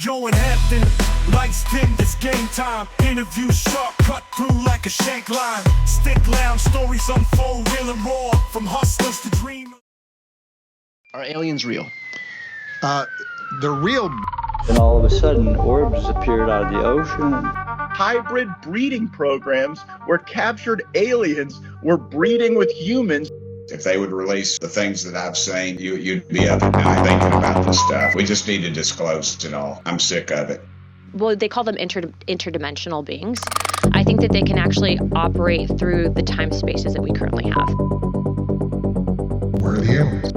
Joe and Hampton, lights dim, it's game time. Interviews sharp, cut through like a shank line. Stick lounge, stories unfold, real and raw. From hustlers to dreamers. Are aliens real? They're real. And all of a sudden, orbs appeared out of the ocean. Hybrid breeding programs where captured aliens were breeding with humans. If they would release the things that I've seen, you'd be up at night thinking about this stuff. We just need to disclose it all. I'm sick of it. Well, they call them interdimensional beings. I think that they can actually operate through the time spaces that we currently have. Where are the aliens?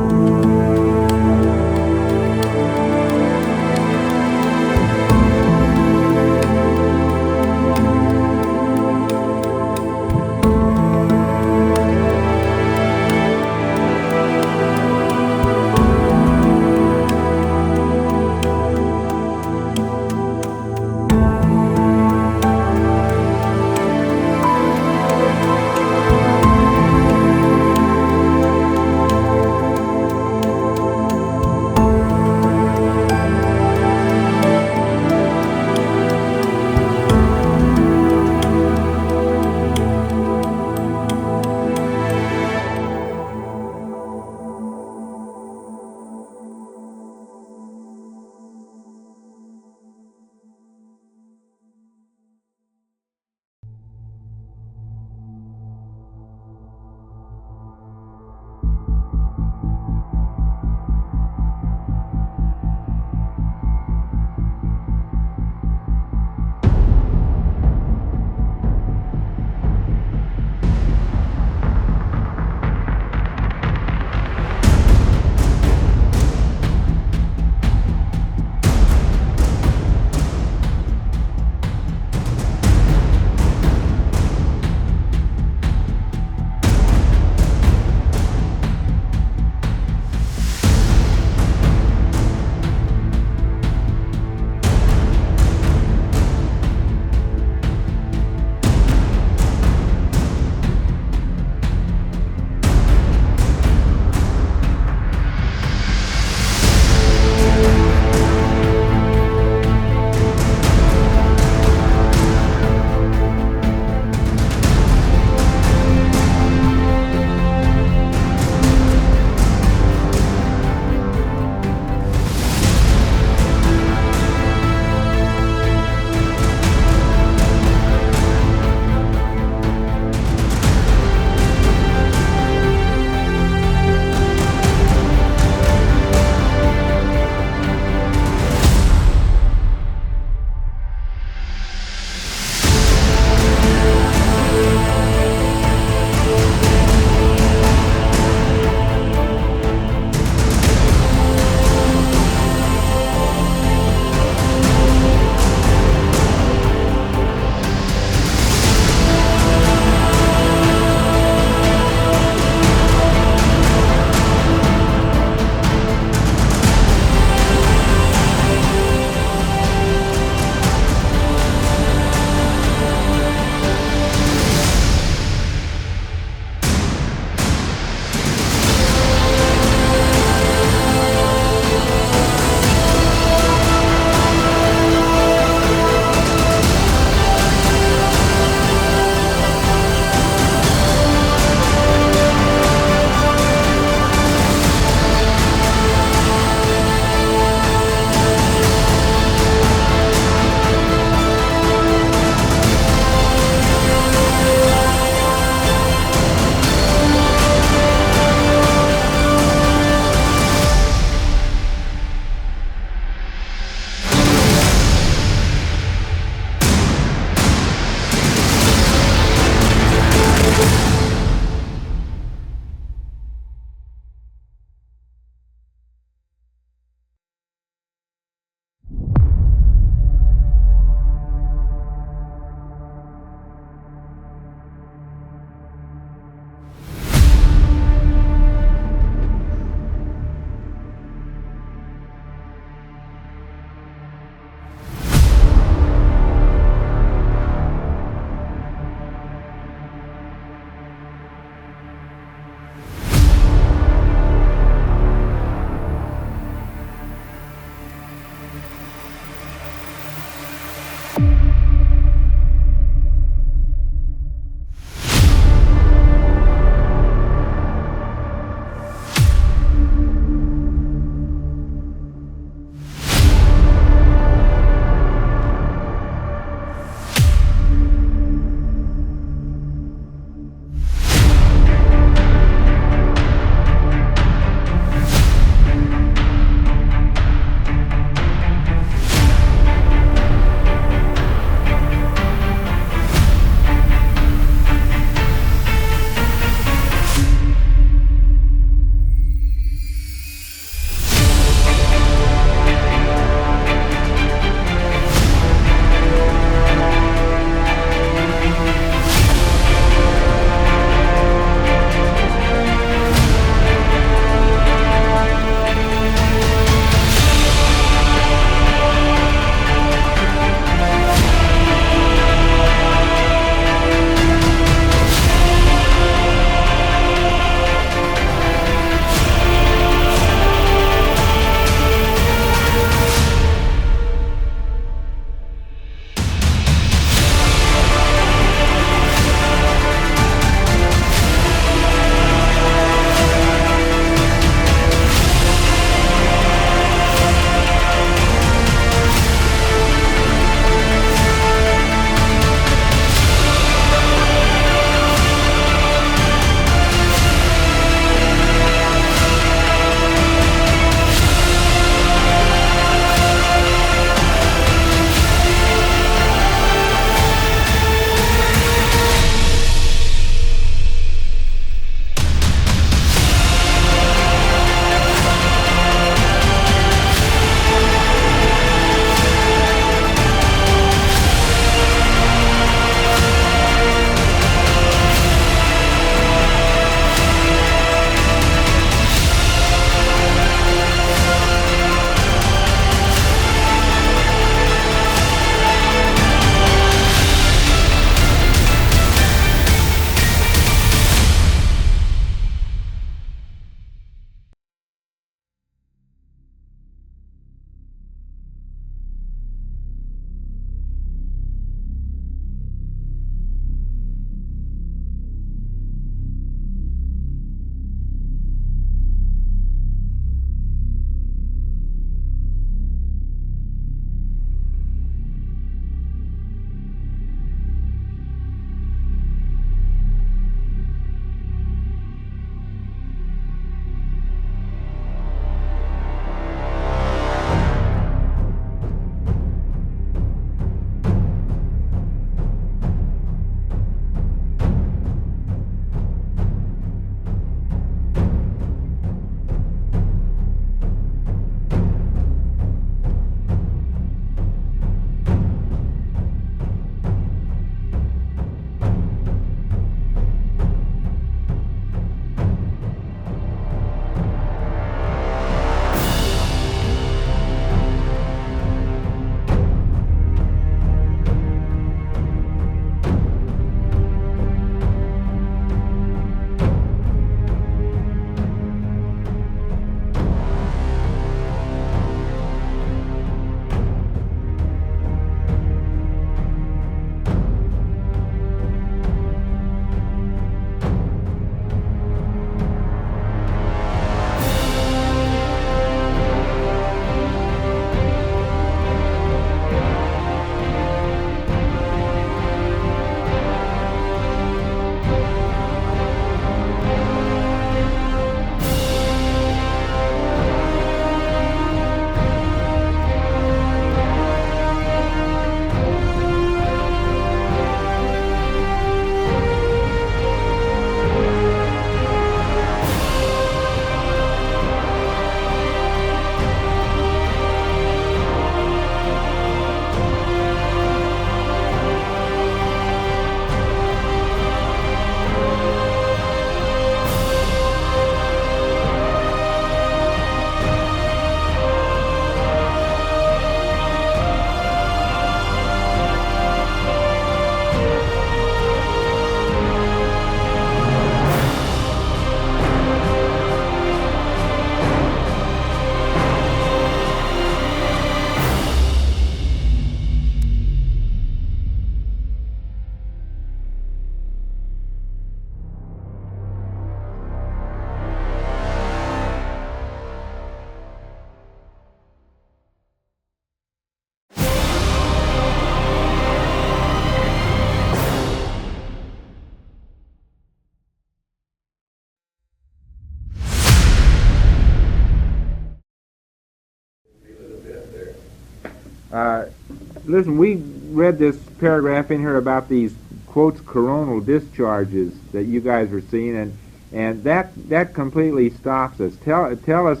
Listen, we read this paragraph in here about these quotes coronal discharges that you guys were seeing, and that completely stops us. Tell us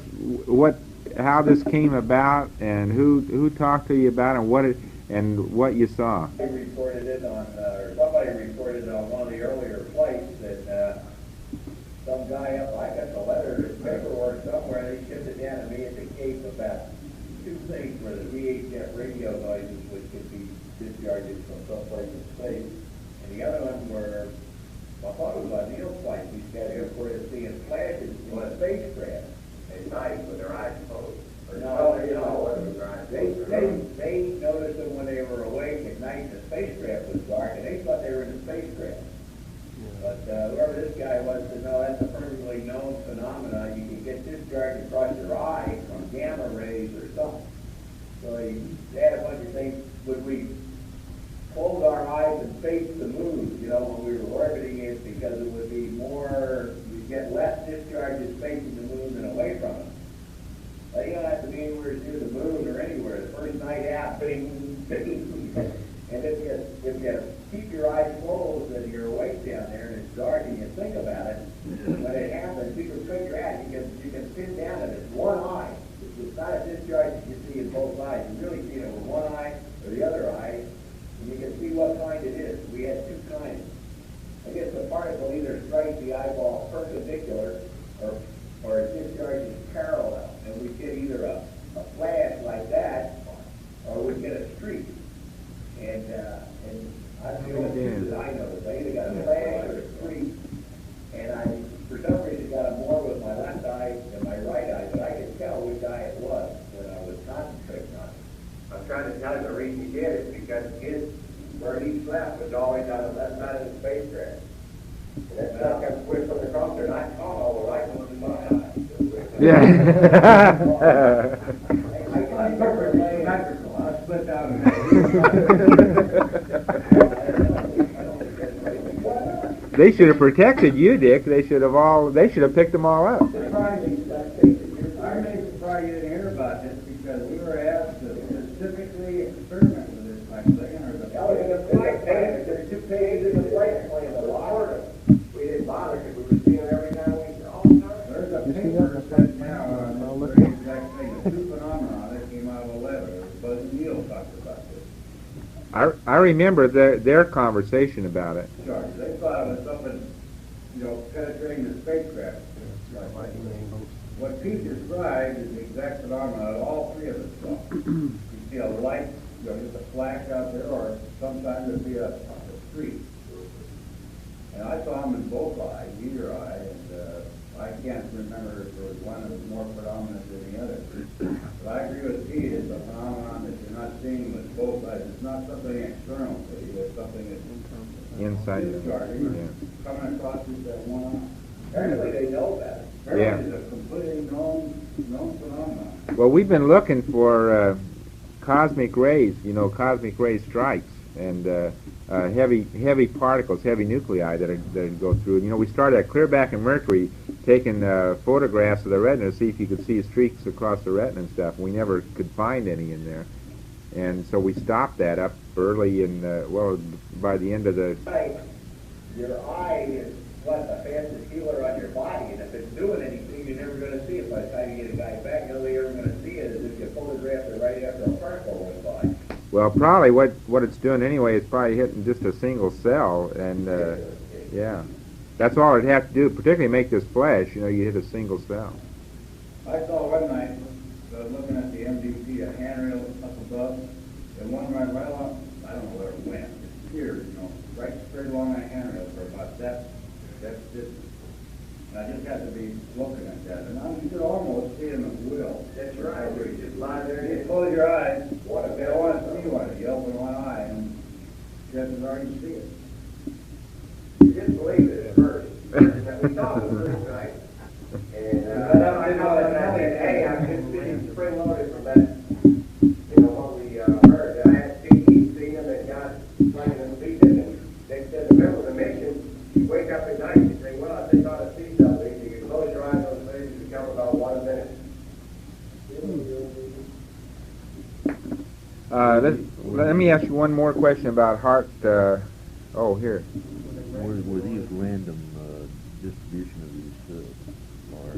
how this came about and who talked to you about it and what you saw. I reported it on, or somebody reported it on one of the earlier flights that some guy up, I got the letter, paperwork somewhere, they shipped it down to me at the Cape about two things were the VHF radio noises, which could be discharges from someplace in space, and the other one were, I thought it was on Neil's flight, these guys reported seeing flashes in a spacecraft at night with their eyes closed. Or no, they noticed them when they were awake at night, the spacecraft was dark, and they thought they were in a spacecraft. But whoever this guy was said, no, that's a perfectly known phenomenon. You can get discharge across your eye from gamma rays or something. So they had a bunch of things. Would we close our eyes and face the moon, when we were orbiting it, because it would be more, we'd get less discharges facing the moon than away from it. Well, you don't have to be anywhere near the moon or anywhere. The first night out, bing, bing. And if you keep your eyes closed and you're awake down there and it's dark and you think about it, when it happens, you can figure out, you can pin down that it's one eye. It's not a discharge that you see in both eyes. You really see it with one eye or the other eye, and you can see what kind it is. We had two kinds. I guess the particle either strikes the eyeball perpendicular or it discharges parallel. And we get either a flash like that or we get a streak. And I feel the two that I noticed. I either got a flash or a streak. And I, for some reason, got it more with my left eye than my right eye, but I could tell which eye it was when I was concentrating on it. I'm trying to tell you the reason he did it because where he slept was always on the left side of the spacecraft. And that stuff kept switching from the crosser, and I saw all the right ones in my eye. Yeah. I perfectly symmetrical. I split out of They should have protected you, Dick. They should have picked them all up. I'm really surprised you didn't hear about this because we were asked to specifically experiment with this type of thing. There's 2 pages in the flight plan, a lot of them. We didn't bother because we were seeing it every now and then. There's a paper that says now on the very exact thing, the 2 phenomena that came out of 11. Buzz Neal talked about this. I remember their conversation about it. Sure. They thought it was something, penetrating the spacecraft. What Pete described is the exact phenomenon that all 3 of us saw. You see a light, just a flash out there, or sometimes there'd be a streak. And I saw them in both eyes, either eye, and I can't remember if there was one that was more predominant than the other. But I agree with Pete, it's a phenomenon that you're not seeing with both eyes. It's not something external to you, it's something that's Inside you. Coming across with that one eye. Apparently they know that. Yeah. It's a completely known phenomenon. Well, we've been looking for cosmic rays, cosmic ray strikes, and heavy particles, heavy nuclei that go through. We started at Clearback and Mercury taking photographs of the retina to see if you could see streaks across the retina and stuff. We never could find any in there. And so we stopped that up early in, by the end of the... Your eye is the fastest healer on your body, and if it's doing anything, you're never going to see it. By the time you get a guy back, the only you're ever going to see it is if you photograph it right after a particle went by. Well, probably what it's doing anyway is probably hitting just a single cell, and yeah. That's all it'd have to do, particularly make this flash, you hit a single cell. I saw one night, looking at the MDP, a handrail up above, and one right along, I don't know where it went, it appeared, right straight along that handrail for about that distance. And I just got to be looking at that, and you could almost see him at will. That's right, you just lie there, you close your eyes, if you don't want to see one, you open one eye, and chances are you see it. You didn't believe it at first. We saw it the first night. And I said, hey, I'm just getting spring loaded from that, what we heard. I asked Pete, he'd seen him and got playing in the beach, and they said, remember the mission, you wake up at night, you say, well, I think I ought to see something. You can close your eyes on the page, you count about 1 minute. Let me ask you one more question about heart. Oh, here. Were these random distribution of these, or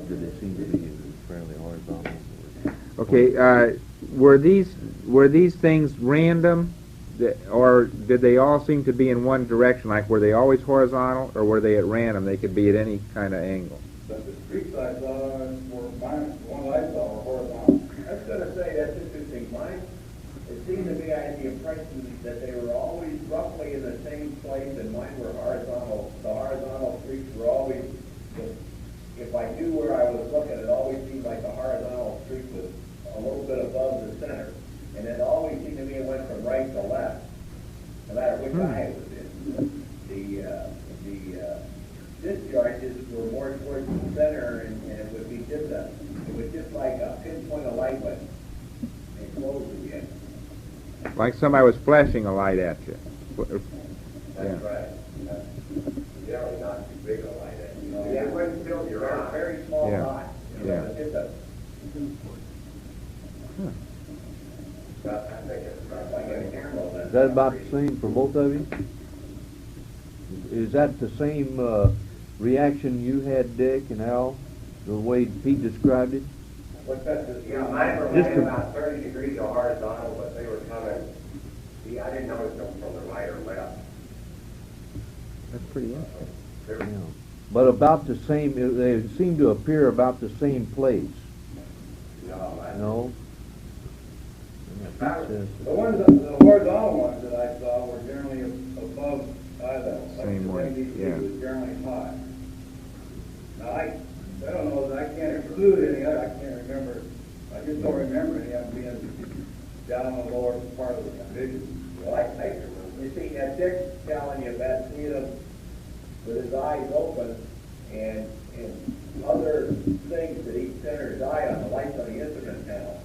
did they seem to be fairly horizontal? Okay. Were these things random, or did they all seem to be in one direction? Like, were they always horizontal, or were they at random? They could be at any kind of angle. But the streets I saw were mine. The ones I saw were horizontal. I was going to say that's interesting. Mine, it seemed to me I had the impression that they were always roughly in the same place, and mine were horizontal. The horizontal streets were always, if I knew where I was looking, it always seemed like the horizontal street was a little bit above the center. And it always seemed to me it went from right to left, no matter which eye it was in. The discharges were more towards the center, and it would be just like a pinpoint of light when it closed again. Like somebody was flashing a light at you. That's right. Generally not too big a light at you. Yeah, it wouldn't fill your eye. Very small dot. Yeah. Just a, I think it's like a camera. Is that about the same for both of you? Is that the same reaction you had, Dick and Al, the way Pete described it? What's that? Yeah, mine were right about 30 degrees of horizontal, but they were coming. See, I didn't notice them from the right or left. That's pretty interesting. Yeah. But about the same, they seem to appear about the same place. No? The horizontal ones that I saw were generally above eye level. Same way, yeah. Was generally high. Now I don't know, I can't exclude any other, I can't remember, I just don't remember any of them being down on the lower part of the vision. Well, you see, Dick's telling you about seeing him with his eyes open and other things that he centered his eye on, the lights on the instrument panel.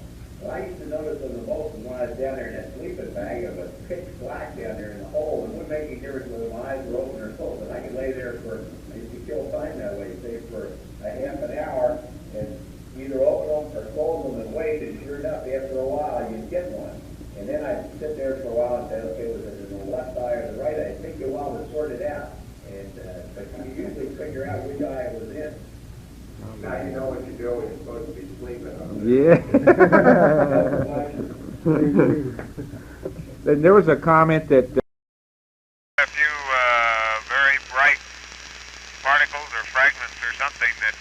Well, I used to notice them the most when I was down there in that sleeping bag. It was pitch black down there in the hole. It wouldn't make any difference whether my eyes were open or closed. And I could lay there I used to kill time that way, say for a half an hour, and either open them or close them and wait. And sure enough, after a while, you'd get one. And then I'd sit there for a while and say, okay, was it in the left eye or the right eye? It'd take you a while to sort it out. And but you usually figure out which eye it was in. Now you know what you do when you're supposed to be sleeping. Yeah. There was a comment that a few very bright particles or fragments or something that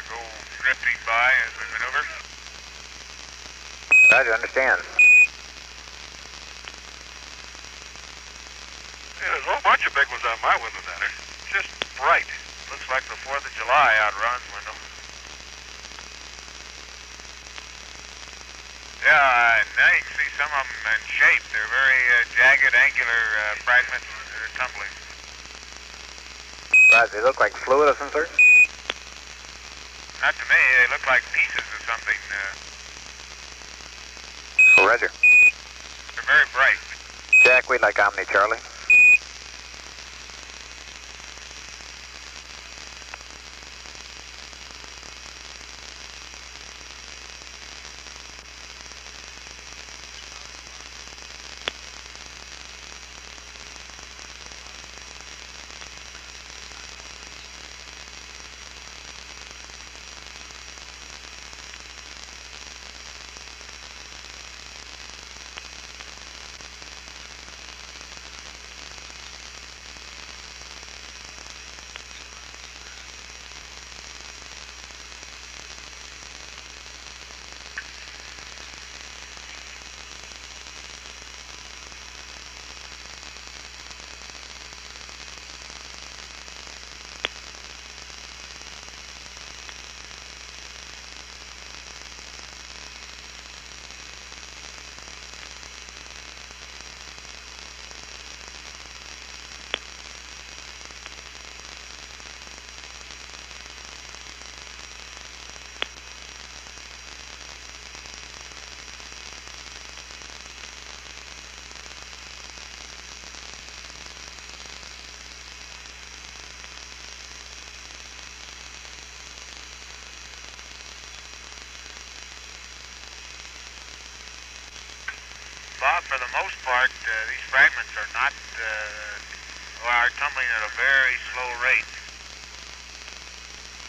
go drifting by as we maneuver. Roger, understand. Yeah, there's a whole bunch of big ones on my window down there. Just bright. Looks like the 4th of July out Ron's window. Yeah, now you can see some of them in shape. They're very jagged, angular fragments that are tumbling. Roger, they look like fluid of some sort? Not to me. They look like pieces of something. Roger. They're very bright. Jack, we'd like Omni Charlie. Bob, for the most part, these fragments are not, are tumbling at a very slow rate.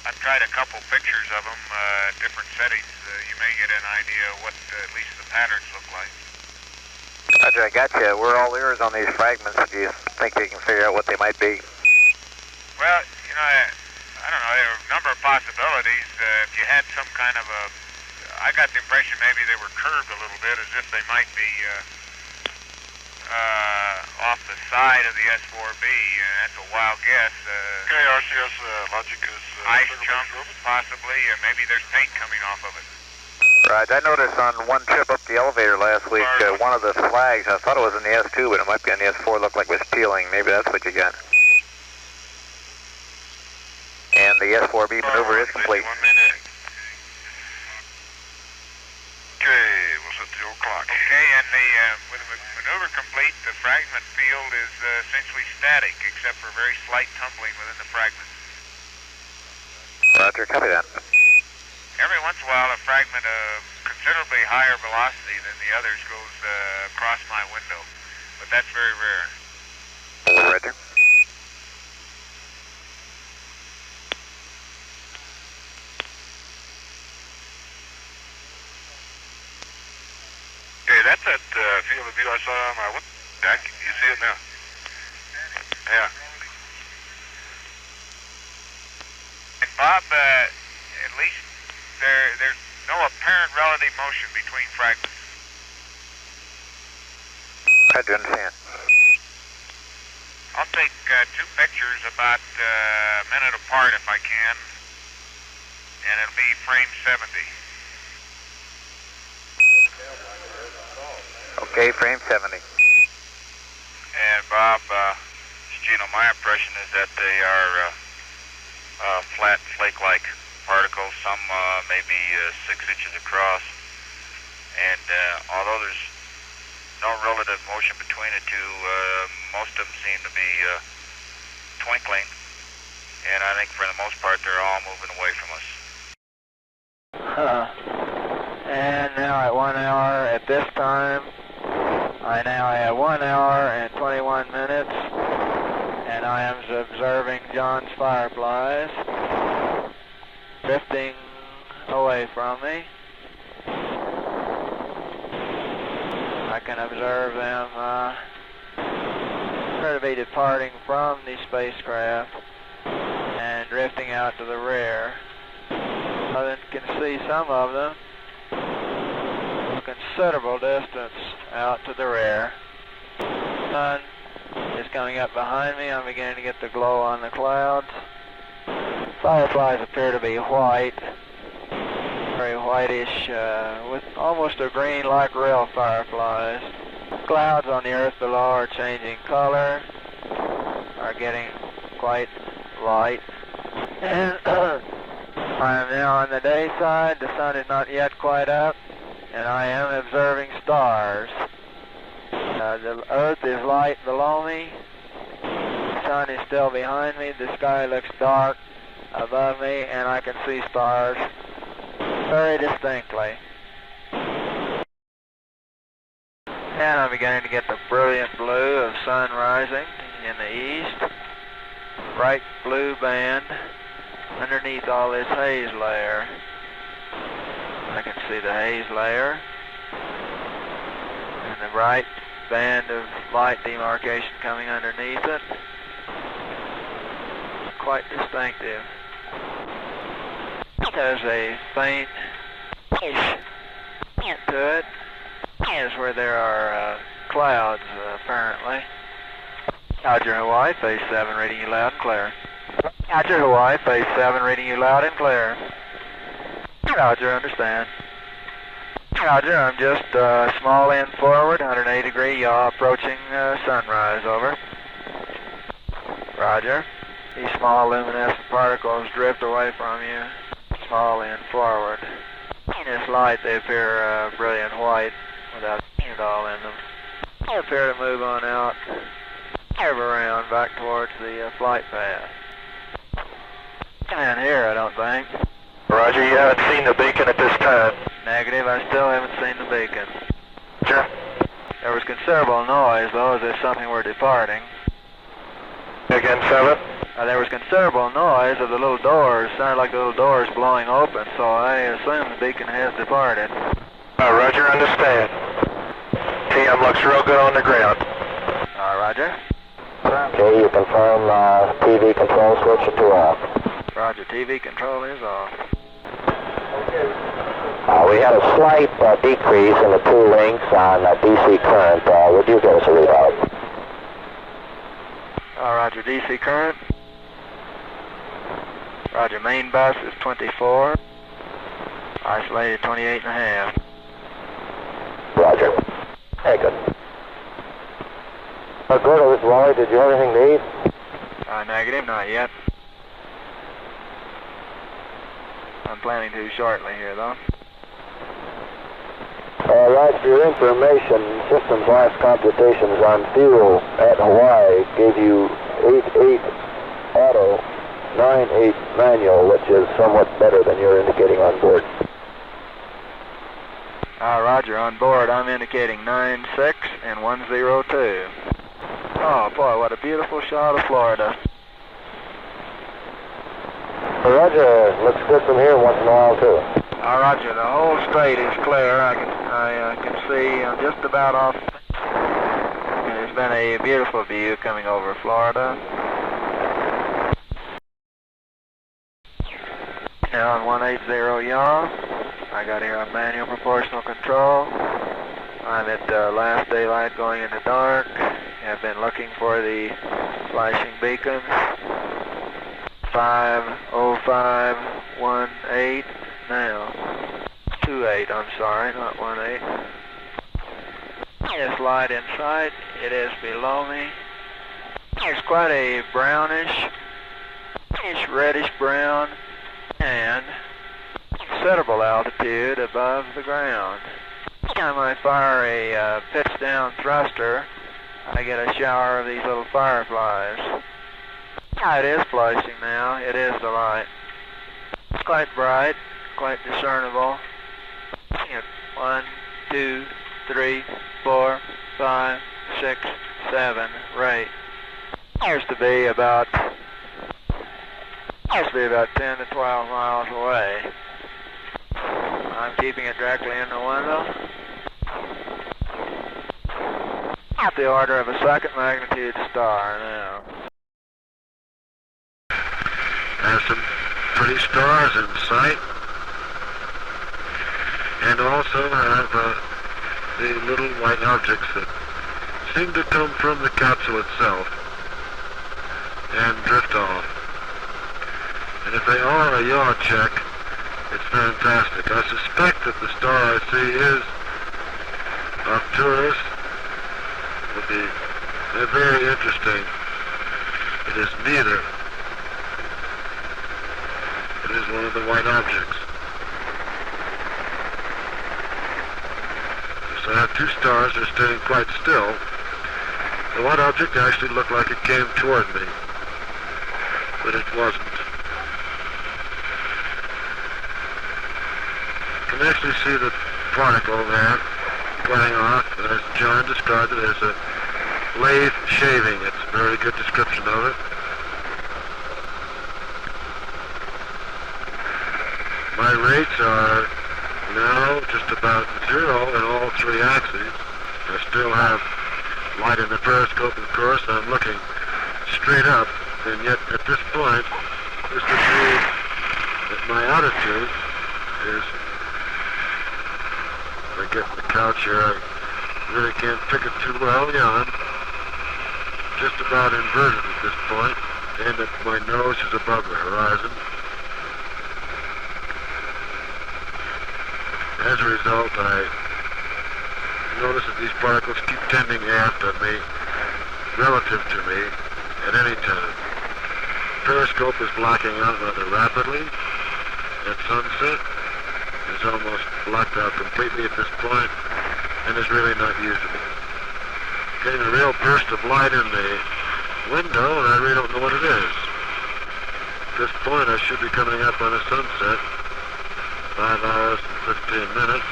I've tried a couple pictures of them at different settings. You may get an idea of what at least the patterns look like. Roger, I got you. We're all ears on these fragments. Do you think you can figure out what they might be? Well, you know, I don't know. There are a number of possibilities. If you had some kind of a... I got the impression maybe they were curved a little bit, as if they might be off the side of the S4B. That's a wild guess. Okay, RCS logic is... ice chunks, possibly. Maybe there's paint coming off of it. Right, I noticed on one trip up the elevator last week, one of the flags, I thought it was in the S2, but it might be on the S4, looked like it was peeling. Maybe that's what you got. And the S4B maneuver is complete. 1 minute. Okay, we'll set the old clock. Okay, and with the maneuver complete, the fragment field is essentially static, except for very slight tumbling within the fragment. Roger, copy that. Every once in a while, a fragment of considerably higher velocity than the others goes across my window, but that's very rare. Roger. Okay, that's that field of view I saw on my deck. You see it now? Yeah. And Bob, at least there's no apparent relative motion between fragments. I do understand. I'll take 2 pictures about a minute apart if I can, and it'll be frame 70. Okay, frame 70. And Bob, Gino, my impression is that they are flat flake-like particles, some maybe 6 inches across, and although there's no relative motion between the two, most of them seem to be twinkling, and I think for the most part they're all moving away from us. And now at 1 hour at this time, I now have 1 hour and 21 minutes, and I am observing John's fireflies drifting away from me. I can observe them appear to be departing from the spacecraft and drifting out to the rear. I can see some of them a considerable distance out to the rear. The sun is coming up behind me. I'm beginning to get the glow on the clouds. Fireflies appear to be white, very whitish, with almost a green like real fireflies. Clouds on the earth below are changing color, are getting quite light. And I am now on the day side. The sun is not yet quite up, and I am observing stars. The earth is light below me. The sun is still behind me. The sky looks dark above me, and I can see stars very distinctly. And I'm beginning to get the brilliant blue of sun rising in the east. Bright blue band underneath all this haze layer. I can see the haze layer and the bright band of light demarcation coming underneath it. Quite distinctive. There's a faint to it. Is where there are clouds, apparently. Roger, Hawaii, phase 7, reading you loud and clear. Roger, Hawaii, phase 7, reading you loud and clear. Roger, understand. Roger, I'm just small end forward, 180 degree yaw, approaching sunrise, over. Roger. These small luminescent particles drift away from you. Small end forward. In this light, they appear brilliant white without at all in them. They appear to move on out, curve around back towards the flight path. And here, I don't think. Roger, you haven't seen the beacon at this time. Negative, I still haven't seen the beacon. Sure. There considerable noise, though, as if something were departing. Again, 7. There was considerable noise of the little doors. Sounded like the little doors blowing open, so I assume the beacon has departed. Roger, understand. TM looks real good on the ground. Roger. Okay, you confirm TV control switch to off. Roger, TV control is off. We had a slight decrease in the 2 links on DC current. Would you give us a readout? Roger, DC current. Roger, main bus is 24. Isolated 28.5. Roger. Hey, good. Gordo, this is Wally. Did you have anything to eat? Negative, not yet. I'm planning to shortly here, though. Roger, for your information, system's last computations on fuel at Hawaii gave you 8.8 auto, 9.8 manual, which is somewhat better than you're indicating on board. Roger, on board I'm indicating 9.6 and 102. Oh boy, what a beautiful shot of Florida. Roger, looks good from here once in a while too. Roger, the whole strait is clear. I can see I'm just about off. It's been a beautiful view coming over Florida. Now on 180 yaw. I got here on manual proportional control. I'm at last daylight going into dark. I've been looking for the flashing beacons. 50518 now. 28, I'm sorry, not 18. This light in sight, it is below me. It's quite a brownish, it's reddish brown, and considerable altitude above the ground. Every time I fire a pitch down thruster, I get a shower of these little fireflies. It is flashing now, it is the light. It's quite bright, quite discernible. 1, 2, 3, 4, 5, 6, 7, right. Appears to be about 10 to 12 miles away. I'm keeping it directly in the window. At the order of a second magnitude star now. Have some pretty stars in sight, and also have the little white objects that seem to come from the capsule itself and drift off. And if they are a yaw check, it's fantastic. I suspect that the star I see is Arcturus. Would be very interesting. It is neither. It is one of the white objects. So I have 2 stars that are staying quite still. The white object actually looked like it came toward me, but it wasn't. You can actually see the particle there going off, as John described it, as a lathe shaving. It's a very good description of it. My rates are now just about 0 in all 3 axes. I still have light in the periscope, of course. I'm looking straight up, and yet at this point, this would mean that my altitude is, if I get in the couch here, I really can't pick it too well. Yeah, I'm just about inverted at this point, and that my nose is above the horizon. As a result, I notice that these particles keep tending aft on me, relative to me, at any time. Periscope is blacking out rather rapidly at sunset. It's almost blacked out completely at this point, and is really not usable. Getting a real burst of light in the window, and I really don't know what it is. At this point, I should be coming up on a sunset. 5 hours and 15 minutes.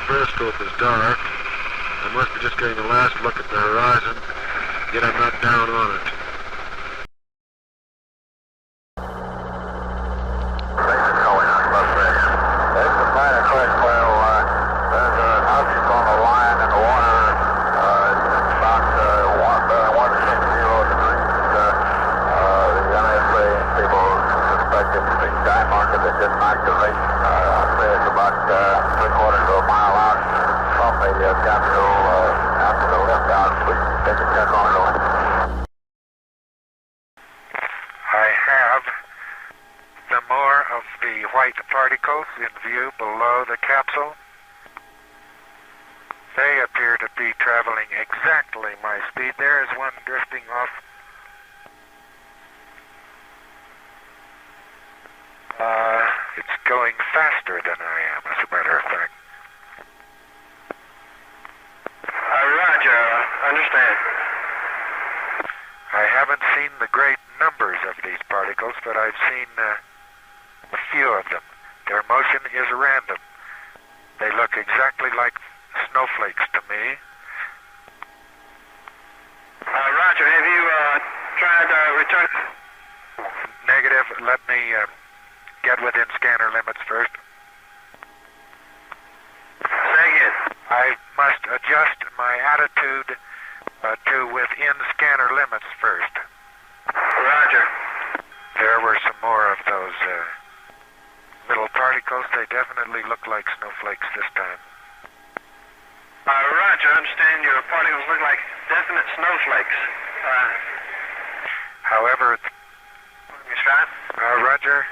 periscope is dark. I must be just getting the last look at the horizon, yet I'm not down on it. I have some more of the white particles in view below the capsule. They appear to be traveling exactly my speed. There is one drifting off. It's going faster than I am, as a matter of fact. Roger, understand. I haven't seen the great numbers of these particles, but I've seen a few of them. Their motion is random. They look exactly like snowflakes to me. Roger, have you tried return? Negative. Let me get within scanner limits first. Say again. I must adjust my attitude to within scanner limits first. Roger. There were some more of those little particles. They definitely look like snowflakes this time. Roger, I understand your particles look like definite snowflakes. However, Miss Ryan? Roger,